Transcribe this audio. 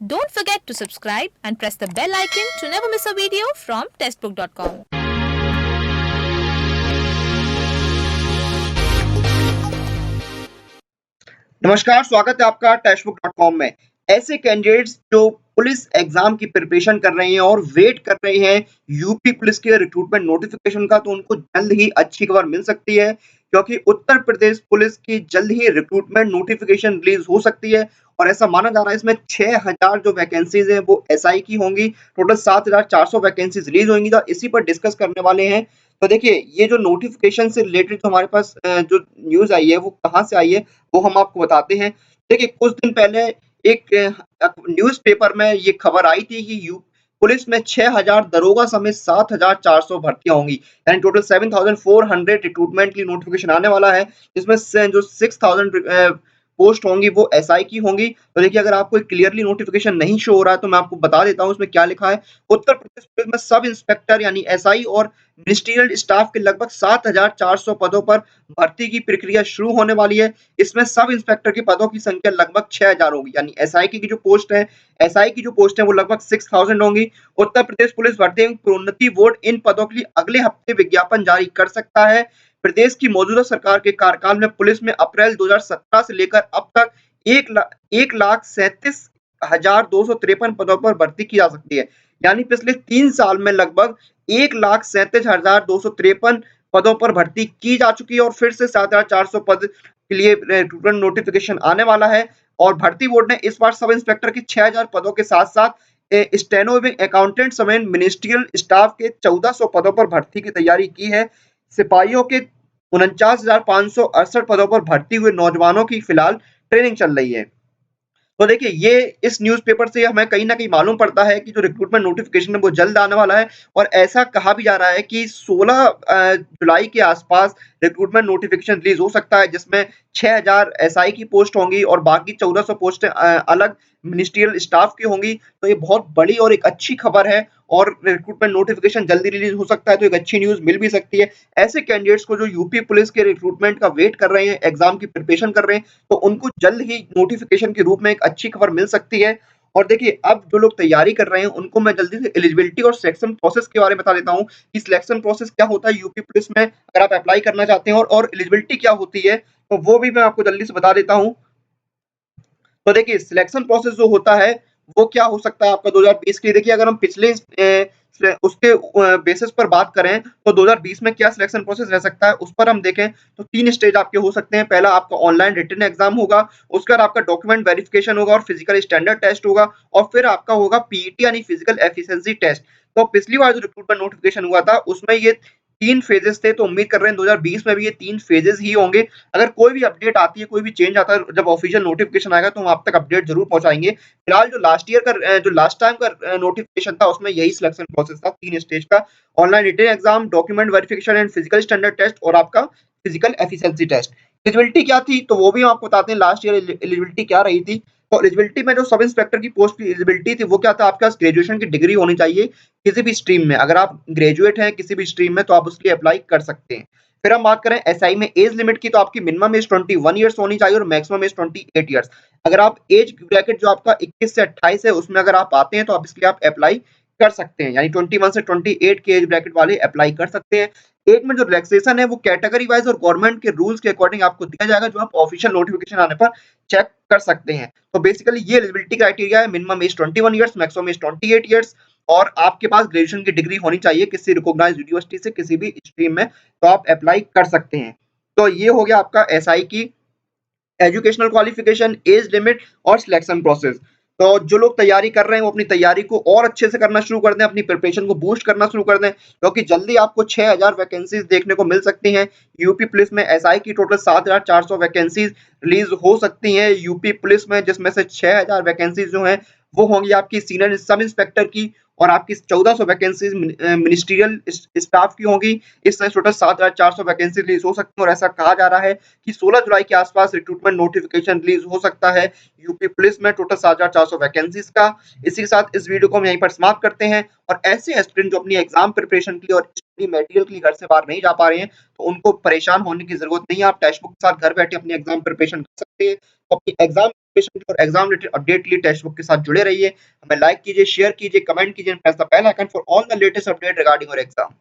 Don't forget to subscribe and press the bell icon to never miss a video from testbook.com. नमस्कार, स्वागत है आपका टेस्टबुक.com में। ऐसे कैंडिडेट्स जो पुलिस एग्जाम की प्रिपरेशन कर रहे हैं और वेट कर रहे हैं यूपी पुलिस के रिक्रूटमेंट नोटिफिकेशन का, तो उनको जल्द ही अच्छी खबर मिल सकती है, क्योंकि उत्तर प्रदेश पुलिस की जल्द ही रिक्रूटमेंट नोटिफिकेशन रिलीज हो सकती है। और ऐसा माना जा रहा है इसमें 6000 जो वैकेंसीज है वो एसआई की होंगी। टोटल 7400 वैकेंसीज रिलीज होंगी, तो इसी पर डिस्कस करने वाले हैं। तो देखिए, ये जो नोटिफिकेशन से रिलेटेड जो हमारे पास जो न्यूज आई है वो कहाँ से आई है, वो हम आपको बताते हैं। देखिए, कुछ दिन पहले एक न्यूज़पेपर में ये खबर आई थी कि यू पुलिस में 6000 दरोगा समेत 7400 भर्तियां होंगी, यानी टोटल 7400 रिक्रूटमेंट की नोटिफिकेशन आने वाला है, जिसमें से जो 6000 पोस्ट होंगी वो एसआई की होंगी। तो देखिए, अगर आपको क्लियरली नोटिफिकेशन नहीं शो हो रहा है तो मैं आपको बता देता हूँ उसमें क्या लिखा है। उत्तर प्रदेश पुलिस में सब इंस्पेक्टर यानी एसआई और मिनिस्ट्रियल स्टाफ के लगभग 7400 पदों पर भर्ती की प्रक्रिया शुरू होने वाली है। इसमें सब इंस्पेक्टर के पदों की संख्या लगभग 6000 होगी, यानी एसआई की जो पोस्ट है, एसआई की जो पोस्ट है वो लगभग 6000 होंगी। उत्तर प्रदेश पुलिस भर्ती एवं प्रोन्नति बोर्ड इन पदों के लिए अगले हफ्ते विज्ञापन जारी कर सकता है। प्रदेश की मौजूदा सरकार के कार्यकाल में पुलिस में अप्रैल 2017 से लेकर अब तक 1,37,253 पदों पर भर्ती की जा सकती है। यानी पिछले 3 साल में लगभग 1,37,253 पदों पर भर्ती की जा चुकी है, और फिर से 7400 पद के लिए रिक्रूटमेंट नोटिफिकेशन आने वाला है। और भर्ती बोर्ड ने इस बार सब इंस्पेक्टर के 6000 पदों के साथ साथ स्टेनो एवं अकाउंटेंट समेत मिनिस्ट्रियल स्टाफ के 1400 पदों पर भर्ती की तैयारी की है। सिपाहियों के 49,568 पदों पर भर्ती हुए नौजवानों की फिलहाल ट्रेनिंग चल रही है। तो देखिए, ये इस न्यूज़पेपर से हमें कहीं न कहीं मालूम पड़ता है कि जो रिक्रूटमेंट नोटिफिकेशन है वो जल्द आने वाला है। और ऐसा कहा भी जा रहा है कि 16 जुलाई के आसपास रिक्रूटमेंट नोटिफिकेशन रिलीज़ हो सकता है, जिसमें 6000 एसआई की पोस्ट होंगी और बाकी 1400 पोस्टें अलग मिनिस्ट्रियल स्टाफ की होंगी। तो ये बहुत बड़ी और एक अच्छी खबर है, और रिक्रूटमेंट नोटिफिकेशन जल्दी रिलीज़ हो सकता है, तो एक अच्छी न्यूज़ मिल भी सकती है। ऐसे कैंडिडेट्स को जो यूपी पुलिस के रिक्रूटमेंट का वेट कर रहे हैं, एग्ज़ाम की प्रिपरेशन कर रहे हैं, तो उनको जल्द ही नोटिफिकेशन के रूप में एक अच्छी खबर मिल सकती है। और देखिए, अब जो लोग तैयारी कर रहे हैं उनको मैं जल्दी से एलिजिबिलिटी और सिलेक्शन प्रोसेस के बारे में बता देता हूँ कि सिलेक्शन प्रोसेस क्या होता है यूपी पुलिस में अगर आप अप्लाई करना चाहते हैं, और एलिजिबिलिटी क्या होती है, तो वो भी मैं आपको जल्दी से बता देता हूँ। तो देखिए, सिलेक्शन प्रोसेस जो होता है वो क्या हो सकता है आपका 2020 के लिए। देखिए, अगर हम पिछले उसके बेसिस पर बात करें तो 2020 में क्या सिलेक्शन प्रोसेस रह सकता है, उस पर हम देखें तो 3 स्टेज आपके हो सकते हैं। पहला आपका ऑनलाइन रिटन एग्जाम होगा, उसके बाद आपका डॉक्यूमेंट वेरिफिकेशन होगा और फिजिकल स्टैंडर्ड टेस्ट होगा, और फिर आपका होगा पीईटी यानी फिजिकल एफिशिएंसी टेस्ट। तो पिछली बार जो रिक्रूटमेंट नोटिफिकेशन हुआ था उसमें ये 3 फेजेस थे, तो उम्मीद कर रहे हैं 2020 में भी ये 3 फेजेस ही होंगे। अगर कोई भी अपडेट आती है, कोई भी चेंज आता है, जब ऑफिशियल नोटिफिकेशन आएगा तो हम आप तक अपडेट जरूर पहुंचाएंगे। फिलहाल जो लास्ट ईयर का जो लास्ट टाइम का नोटिफिकेशन था उसमें यही सिलेक्शन प्रोसेस था 3 स्टेज का। Online written exam, document verification and physical standard test, और आपका फिजिकल एफिशिएंसी टेस्ट। एलिजिबिलिटी क्या थी तो वो भी हम आपको बताते हैं, लास्ट ईयर एलिजिबिलिटी क्या रही थी। तो एलिजिबिलिटी में जो सब इंस्पेक्टर की पोस्ट की एलिजिबिलिटी थी वो क्या था, आपके पास ग्रेजुएशन की डिग्री होनी चाहिए किसी भी स्ट्रीम में। अगर आप ग्रेजुएट हैं किसी भी स्ट्रीम में तो आप उसके लिए अप्लाई कर सकते हैं। फिर हम बात करें एसआई में एज लिमिट की, तो आपकी मिनिमम एज 21 ईयर्स होनी चाहिए और मैक्सिमम एज 28 ईयर्स। अगर आप एज ब्रैकेट जो आपका 21 से 28 है उसमें अगर आप आते हैं तो आप इसके लिए आप अप्लाई कर सकते हैं, यानी 21 से 28 के एज ब्रैकेट वाले अप्लाई कर सकते हैं। एज में जो रिलैक्सेशन है वो कैटेगरी वाइज और गवर्नमेंट के रूल्स के अकॉर्डिंग आपको दिया जाएगा, जो आप ऑफिशियल नोटिफिकेशन आने पर चेक कर सकते हैं। तो बेसिकली ये एलिजिबिलिटी क्राइटेरिया है, minimum age 21 years, maximum age 28 years, और आपके पास ग्रेजुएशन की डिग्री होनी चाहिए किसी रिकॉग्नाइज्ड यूनिवर्सिटी से किसी भी स्ट्रीम में, तो आप अप्लाई कर सकते हैं। तो ये हो गया आपका एसआई की एजुकेशनल क्वालिफिकेशन, एज लिमिट और सिलेक्शन प्रोसेस। तो जो लोग तैयारी कर रहे हैं वो अपनी तैयारी को और अच्छे से करना शुरू कर दें, अपनी प्रिपरेशन को बूस्ट करना शुरू कर दें, क्योंकि जल्दी आपको 6000 वैकेंसीज देखने को मिल सकती हैं। यूपी पुलिस में एसआई की टोटल 7400 वैकेंसीज रिलीज हो सकती हैं यूपी पुलिस में, जिसमें से 6000 वैकेंसीज जो हैं वो होंगी आपकी सीनियर सब इंस्पेक्टर की, और आपकी 1400 वैकेंसीज मिनिस्ट्रियल स्टाफ की होंगी। इस तरह टोटल 7400 वैकेंसी रिलीज हो सकती है, और ऐसा कहा जा रहा है कि 16 जुलाई के आसपास रिक्रूटमेंट नोटिफिकेशन रिलीज हो सकता है यूपी पुलिस में टोटल 7400 वैकेंसीज का। इसी के साथ इस वीडियो को हम यहीं पर समाप्त करते हैं, और ऐसे एस्पिरेंट जो अपनी एग्जाम प्रिपरेशन के लिए और स्टडी मटेरियल के लिए घर से बाहर नहीं जा पा रहे हैं, तो उनको परेशान होने की जरूरत नहीं है। आप टेक्स्ट बुक के साथ घर बैठे अपनी एग्जाम प्रिपरेशन कर सकते हैं, तो अपनी एग्जाम और एग्जाम रिलेटेड अपडेट के लिए टेक्स्ट बुक के साथ जुड़े रहिए। हमें लाइक कीजिए, शेयर कीजिए, कमेंट कीजिए, press the bell icon for all the latest update regarding your exam.